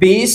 20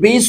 20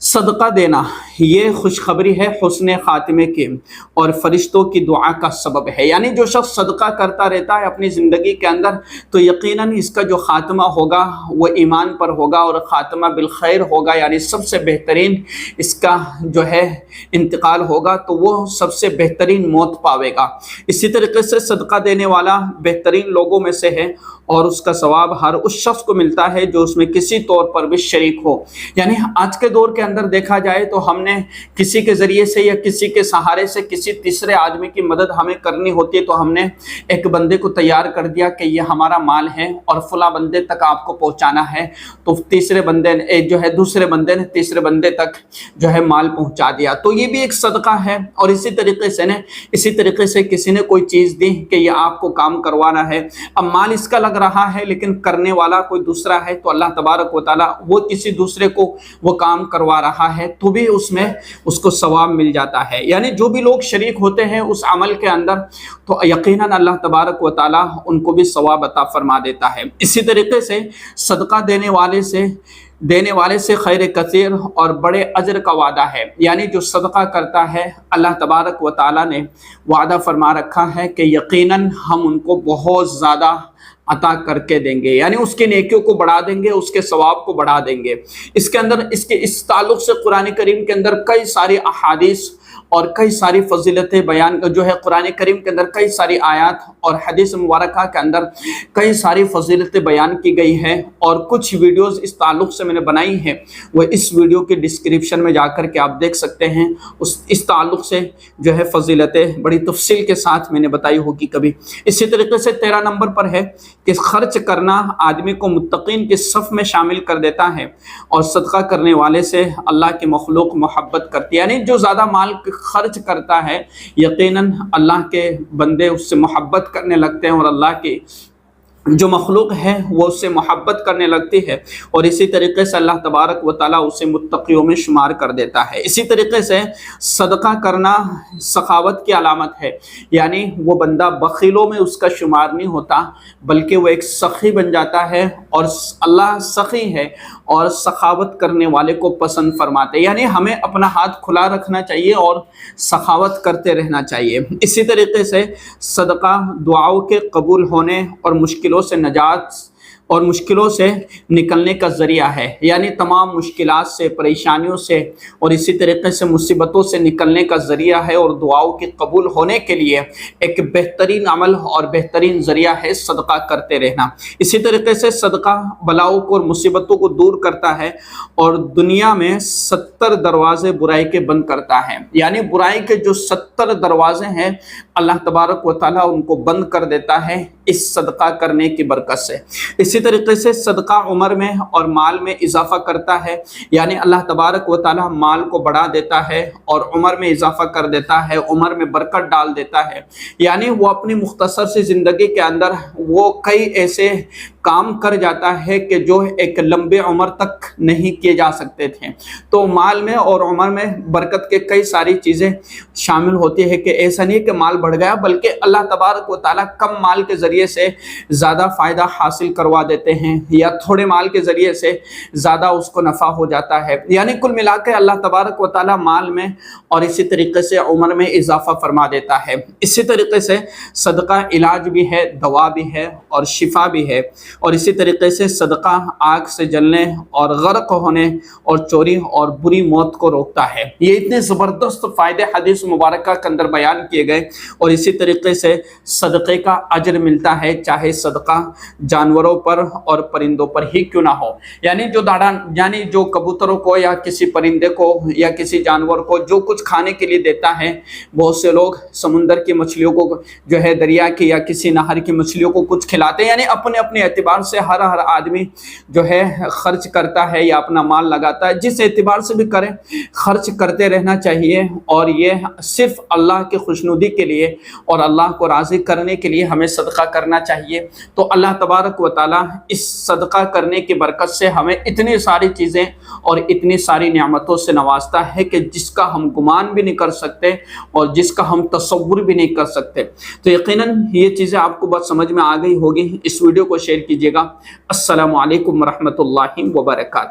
صدقہ دینا یہ خوشخبری ہے حسن خاتمے کی اور فرشتوں کی دعا کا سبب ہے، یعنی جو شخص صدقہ کرتا رہتا ہے اپنی زندگی کے اندر تو یقیناً اس کا جو خاتمہ ہوگا وہ ایمان پر ہوگا اور خاتمہ بالخیر ہوگا، یعنی سب سے بہترین اس کا جو ہے انتقال ہوگا تو وہ سب سے بہترین موت پاوے گا۔ اسی طریقے سے صدقہ دینے والا بہترین لوگوں میں سے ہے اور اس کا ثواب ہر اس شخص کو ملتا ہے جو اس میں کسی طور پر بھی شریک ہو۔ یعنی آج کے دور کے اندر دیکھا جائے تو ہم نے کسی کے ذریعے سے یا کسی کے سہارے سے کسی تیسرے آدمی کی مدد ہمیں کرنی ہوتی ہے تو ہم نے ایک بندے کو تیار کر دیا کہ یہ ہمارا مال ہے اور فلاں بندے تک آپ کو پہنچانا ہے، تو تیسرے بندے نے جو ہے دوسرے بندے نے تیسرے بندے تک جو ہے مال پہنچا دیا، تو یہ بھی ایک صدقہ ہے۔ اور اسی طریقے سے کسی نے کوئی چیز دی کہ یہ آپ کو کام کروانا ہے، اب مال اس کا لگ رہا ہے لیکن کرنے والا کوئی دوسرا ہے، تو اللہ تبارک و تعالیٰ وہ کسی دوسرے کو وہ کام کروا رہا ہے تو بھی اس میں اس کو ثواب مل جاتا ہے۔ یعنی جو بھی لوگ شریک ہوتے ہیں اس عمل کے اندر تو یقیناً اللہ تبارک و تعالیٰ ان کو بھی ثواب عطا فرما دیتا ہے۔ اسی طریقے سے صدقہ دینے والے سے خیر کثیر اور بڑے اجر کا وعدہ ہے، یعنی جو صدقہ کرتا ہے اللہ تبارک و تعالیٰ نے وعدہ فرما رکھا ہے کہ یقیناً ہم ان کو بہت زیادہ عطا کر کے دیں گے، یعنی اس کے نیکیوں کو بڑھا دیں گے، اس کے ثواب کو بڑھا دیں گے۔ اس تعلق سے قرآن کریم کے اندر کئی ساری احادیث اور کئی ساری فضیلتیں بیان جو ہے قرآن کریم کے اندر کئی ساری آیات اور حدیث مبارکہ کے اندر کئی ساری فضیلتیں بیان کی گئی ہیں، اور کچھ ویڈیوز اس تعلق سے میں نے بنائی ہیں، وہ اس ویڈیو کے ڈسکرپشن میں جا کر کے آپ دیکھ سکتے ہیں۔ اس تعلق سے جو ہے فضیلتیں بڑی تفصیل کے ساتھ میں نے بتائی ہوگی کبھی۔ اسی طریقے سے 13 نمبر پر ہے کہ خرچ کرنا آدمی کو متقین کے صف میں شامل کر دیتا ہے، اور صدقہ کرنے والے سے اللہ کی مخلوق محبت کرتی ہے، یعنی جو زیادہ مال خرچ کرتا ہے یقیناً اللہ کے بندے اس سے محبت کرنے لگتے ہیں اور اللہ کی جو مخلوق ہے وہ اس سے محبت کرنے لگتی ہے، اور اسی طریقے سے اللہ تبارک و تعالیٰ اسے متقیوں میں شمار کر دیتا ہے۔ اسی طریقے سے صدقہ کرنا سخاوت کی علامت ہے، یعنی وہ بندہ بخیلوں میں اس کا شمار نہیں ہوتا بلکہ وہ ایک سخی بن جاتا ہے، اور اللہ سخی ہے اور سخاوت کرنے والے کو پسند فرماتے ہیں، یعنی ہمیں اپنا ہاتھ کھلا رکھنا چاہیے اور سخاوت کرتے رہنا چاہیے۔ اسی طریقے سے صدقہ دعاؤں کے قبول ہونے اور مشکلوں سے نجات اور مشکلوں سے نکلنے کا ذریعہ ہے، یعنی تمام مشکلات سے، پریشانیوں سے اور اسی طریقے سے مصیبتوں سے نکلنے کا ذریعہ ہے، اور دعاؤں کے قبول ہونے کے لیے ایک بہترین عمل اور بہترین ذریعہ ہے صدقہ کرتے رہنا۔ اسی طریقے سے صدقہ بلاؤں کو اور مصیبتوں کو دور کرتا ہے اور دنیا میں 70 دروازے برائی کے بند کرتا ہے، یعنی برائی کے جو 70 دروازے ہیں اللہ تبارک و تعالیٰ ان کو بند کر دیتا ہے اس صدقہ کرنے کی برکت سے۔ اسی طریقے سے صدقہ عمر میں اور مال میں اضافہ کرتا ہے، یعنی اللہ تبارک و تعالیٰ مال کو بڑھا دیتا ہے اور عمر میں اضافہ کر دیتا ہے، عمر میں برکت ڈال دیتا ہے، یعنی وہ اپنی مختصر سی زندگی کے اندر وہ کئی ایسے کام کر جاتا ہے کہ جو ایک لمبے عمر تک نہیں کیے جا سکتے تھے۔ تو مال میں اور عمر میں برکت کے کئی ساری چیزیں شامل ہوتی ہے کہ ایسا نہیں کہ مال بڑھ گیا، بلکہ اللہ تبارک و تعالیٰ کم مال کے ذریعے سے زیادہ فائدہ حاصل کروا دیتے ہیں، یا تھوڑے مال کے ذریعے سے زیادہ اس کو نفع ہو جاتا ہے، یعنی کل ملا کے اللہ تبارک و تعالیٰ مال میں اور اسی طریقے سے عمر میں اضافہ فرما دیتا ہے۔ اسی طریقے سے صدقہ علاج بھی ہے، دوا بھی ہے اور شفا بھی ہے، اور اسی طریقے سے صدقہ آگ سے جلنے اور غرق ہونے اور چوری اور بری موت کو روکتا ہے۔ یہ اتنے زبردست فائدے حدیث مبارکہ کے اندر بیان کیے گئے، اور اسی طریقے سے صدقے کا اجر ملتا ہے چاہے صدقہ جانوروں پر اور پرندوں پر ہی کیوں نہ ہو، یعنی جو کبوتروں کو یا کسی پرندے کو یا کسی جانور کو جو کچھ کھانے کے لیے دیتا ہے، بہت سے لوگ سمندر کی مچھلیوں کو جو ہے دریا کی یا کسی نہر کی مچھلیوں کو کچھ کھلاتے ہیں، یعنی اپنے اپنے اعتبار سے ہر آدمی جو ہے خرچ کرتا ہے یا اپنا مال لگاتا ہے، جس اعتبار سے بھی کریں خرچ کرتے رہنا چاہیے، اور یہ صرف اللہ کی خوشنودی کے لیے اور اللہ کو راضی کرنے کے لیے ہمیں صدقہ کرنا چاہیے۔ تو اللہ تبارک و تعالیٰ اس صدقہ کرنے کی برکت سے ہمیں اتنی ساری چیزیں اور اتنی ساری نعمتوں سے نوازتا ہے کہ جس کا ہم گمان بھی نہیں کر سکتے اور جس کا ہم تصور بھی نہیں کر سکتے۔ تو یقیناً یہ چیزیں آپ کو بات سمجھ میں آ گئی ہوگی۔ اس ویڈیو کو شیئر کیجیے گا۔ السلام علیکم ورحمۃ اللہ وبرکاتہ۔